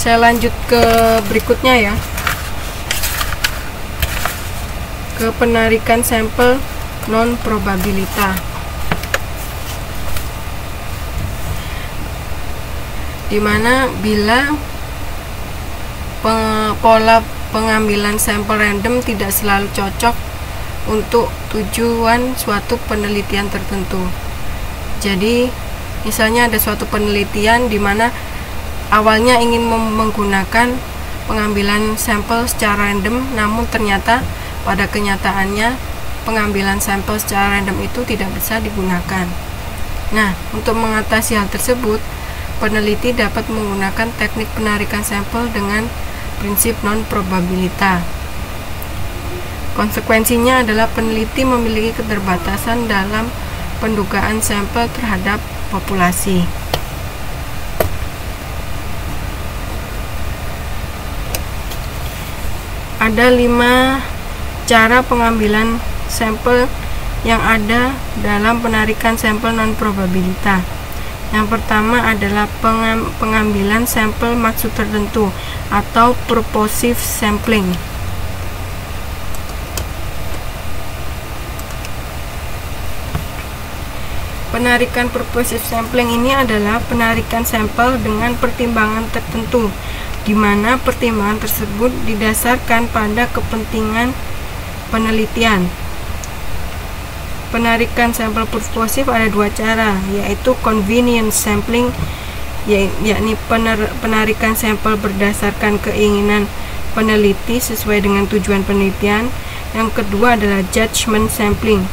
Saya lanjut ke berikutnya ya, ke penarikan sampel non probabilita, dimana bila pola pengambilan sampel random tidak selalu cocok untuk tujuan suatu penelitian tertentu. Jadi misalnya ada suatu penelitian di mana awalnya ingin menggunakan pengambilan sampel secara random, namun ternyata pada kenyataannya pengambilan sampel secara random itu tidak bisa digunakan. Nah, untuk mengatasi hal tersebut, peneliti dapat menggunakan teknik penarikan sampel dengan prinsip non-probabilita. Konsekuensinya adalah peneliti memiliki keterbatasan dalam pendugaan sampel terhadap populasi. Ada 5 cara pengambilan sampel yang ada dalam penarikan sampel non-probabilita. Yang pertama adalah pengambilan sampel maksud tertentu atau purposive sampling. Penarikan purposive sampling ini adalah penarikan sampel dengan pertimbangan tertentu, di mana pertimbangan tersebut didasarkan pada kepentingan penelitian. Penarikan sampel purposive ada 2 cara, yaitu convenience sampling, yakni penarikan sampel berdasarkan keinginan peneliti sesuai dengan tujuan penelitian. Yang kedua adalah judgment sampling,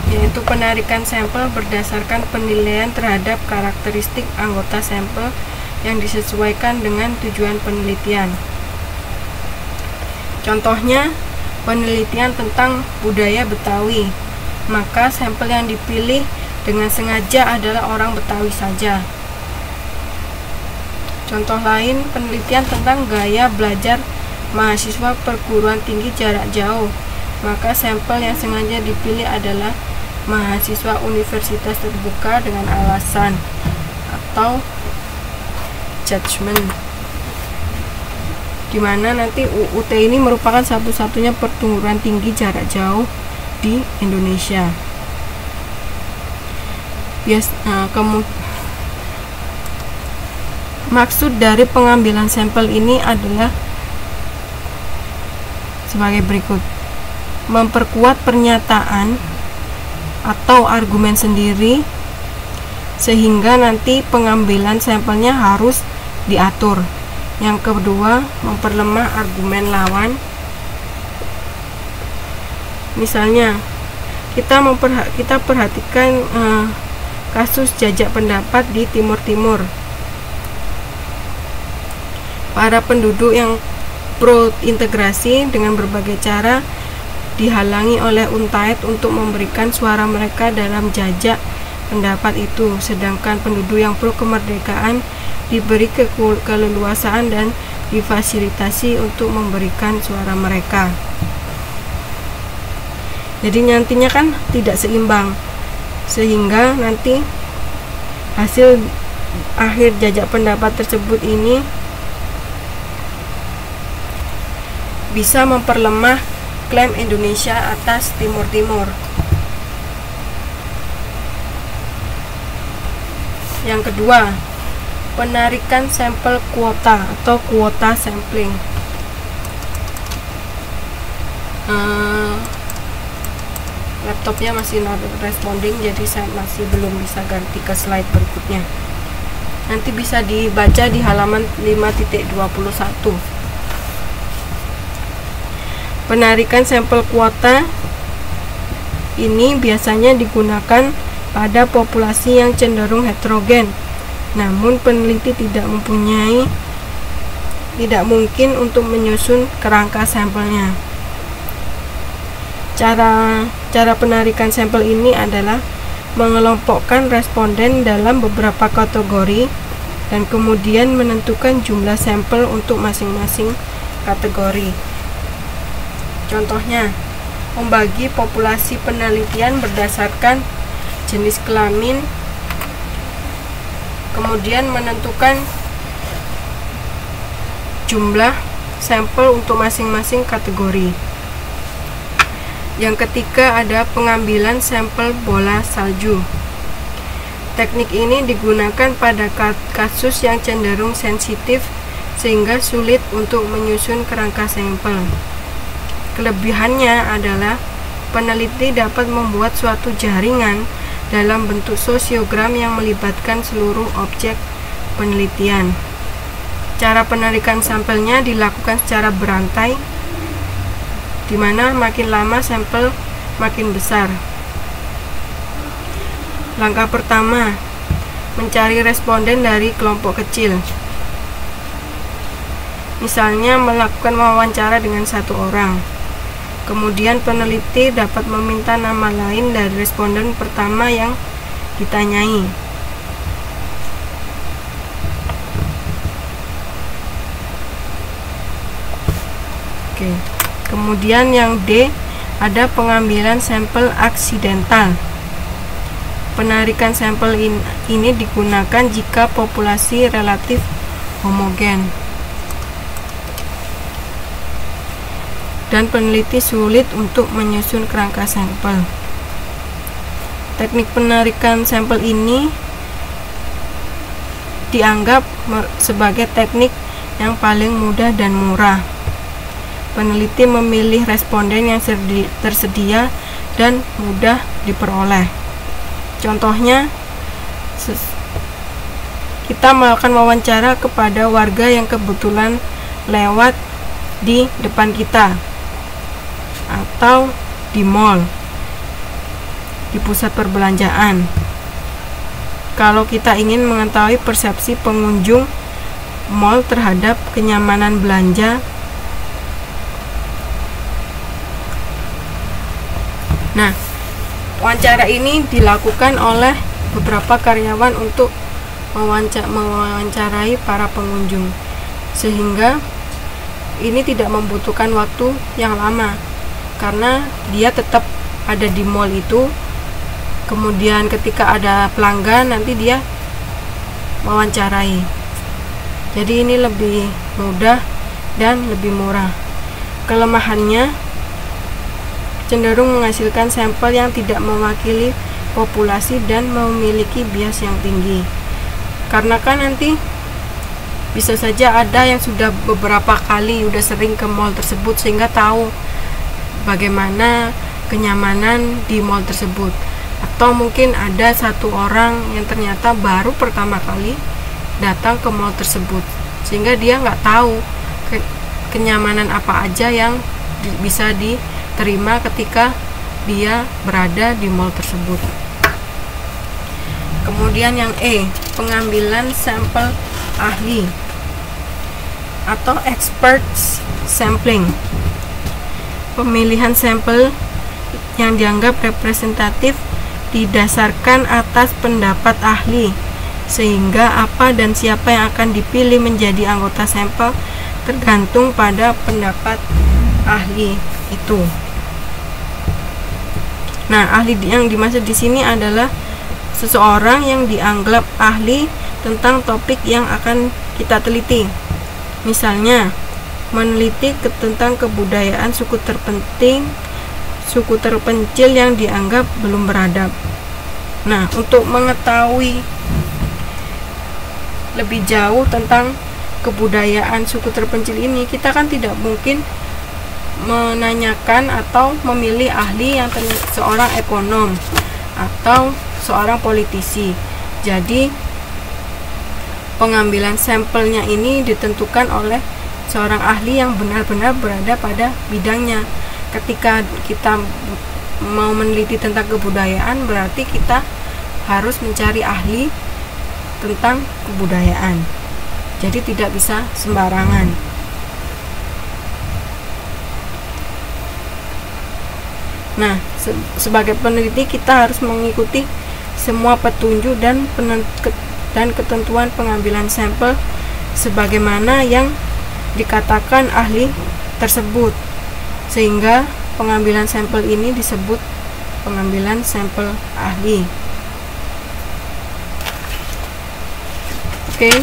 yaitu penarikan sampel berdasarkan penilaian terhadap karakteristik anggota sampel yang disesuaikan dengan tujuan penelitian. Contohnya, penelitian tentang budaya Betawi, maka sampel yang dipilih dengan sengaja adalah orang Betawi saja. Contoh lain, penelitian tentang gaya belajar mahasiswa perguruan tinggi jarak jauh, maka sampel yang sengaja dipilih adalah mahasiswa universitas terbuka dengan alasan atau judgment, dimana nanti UUT ini merupakan satu-satunya perguruan tinggi jarak jauh di Indonesia. Maksud dari pengambilan sampel ini adalah sebagai berikut: memperkuat pernyataan atau argumen sendiri, sehingga nanti pengambilan sampelnya harus diatur. Yang kedua, memperlemah argumen lawan. Misalnya, kita perhatikan kasus jajak pendapat di Timur Timur. Para penduduk yang pro integrasi dengan berbagai cara dihalangi oleh UNTAED untuk memberikan suara mereka dalam jajak pendapat itu, sedangkan penduduk yang pro kemerdekaan diberi keleluasaan dan difasilitasi untuk memberikan suara mereka. Jadi nantinya kan tidak seimbang, sehingga nanti hasil akhir jajak pendapat tersebut ini bisa memperlemah klaim Indonesia atas Timur Timur. Yang kedua, penarikan sampel kuota atau kuota sampling. Laptopnya masih not responding, jadi saya masih belum bisa ganti ke slide berikutnya. Nanti bisa dibaca di halaman 5.21. Penarikan sampel kuota ini biasanya digunakan pada populasi yang cenderung heterogen, namun peneliti tidak mungkin untuk menyusun kerangka sampelnya. Cara penarikan sampel ini adalah mengelompokkan responden dalam beberapa kategori dan kemudian menentukan jumlah sampel untuk masing-masing kategori. Contohnya, membagi populasi penelitian berdasarkan jenis kelamin, kemudian menentukan jumlah sampel untuk masing-masing kategori. Yang ketiga ada pengambilan sampel bola salju. Teknik ini digunakan pada kasus yang cenderung sensitif sehingga sulit untuk menyusun kerangka sampel. Kelebihannya adalah peneliti dapat membuat suatu jaringan dalam bentuk sosiogram yang melibatkan seluruh objek penelitian. Cara penarikan sampelnya dilakukan secara berantai, di mana makin lama sampel makin besar. Langkah pertama, mencari responden dari kelompok kecil. Misalnya melakukan wawancara dengan satu orang. Kemudian peneliti dapat meminta nama lain dari responden pertama yang ditanyai. Oke. Kemudian yang D, ada pengambilan sampel aksidental. Penarikan sampel ini digunakan jika populasi relatif homogen dan peneliti sulit untuk menyusun kerangka sampel. Teknik penarikan sampel ini dianggap sebagai teknik yang paling mudah dan murah. Peneliti memilih responden yang tersedia dan mudah diperoleh. Contohnya, kita melakukan wawancara kepada warga yang kebetulan lewat di depan kita, atau di mall, di pusat perbelanjaan. Kalau kita ingin mengetahui persepsi pengunjung mall terhadap kenyamanan belanja, nah, wawancara ini dilakukan oleh beberapa karyawan untuk mewawancarai para pengunjung, sehingga ini tidak membutuhkan waktu yang lama karena dia tetap ada di mall itu. Kemudian ketika ada pelanggan, nanti dia wawancarai. Jadi ini lebih mudah dan lebih murah. Kelemahannya cenderung menghasilkan sampel yang tidak mewakili populasi dan memiliki bias yang tinggi. Karena kan nanti bisa saja ada yang sudah beberapa kali sering ke mall tersebut sehingga tahu bagaimana kenyamanan di mall tersebut. Atau mungkin ada satu orang yang ternyata baru pertama kali datang ke mall tersebut sehingga dia nggak tahu kenyamanan apa aja yang bisa diterima ketika dia berada di mall tersebut. Kemudian yang E, pengambilan sampel ahli atau expert sampling. Pemilihan sampel yang dianggap representatif didasarkan atas pendapat ahli, sehingga apa dan siapa yang akan dipilih menjadi anggota sampel tergantung pada pendapat ahli itu. Nah, ahli yang dimaksud di sini adalah seseorang yang dianggap ahli tentang topik yang akan kita teliti. Misalnya, meneliti tentang kebudayaan suku terpencil yang dianggap belum beradab. Nah, untuk mengetahui lebih jauh tentang kebudayaan suku terpencil ini, kita kan tidak mungkin menanyakan atau memilih ahli yang seorang ekonom atau seorang politisi. Jadi pengambilan sampelnya ini ditentukan oleh seorang ahli yang benar-benar berada pada bidangnya. Ketika kita mau meneliti tentang kebudayaan, berarti kita harus mencari ahli tentang kebudayaan. Jadi tidak bisa sembarangan. Nah, sebagai peneliti kita harus mengikuti semua petunjuk dan ketentuan pengambilan sampel sebagaimana yang dikatakan ahli tersebut, sehingga pengambilan sampel ini disebut pengambilan sampel ahli. Oke.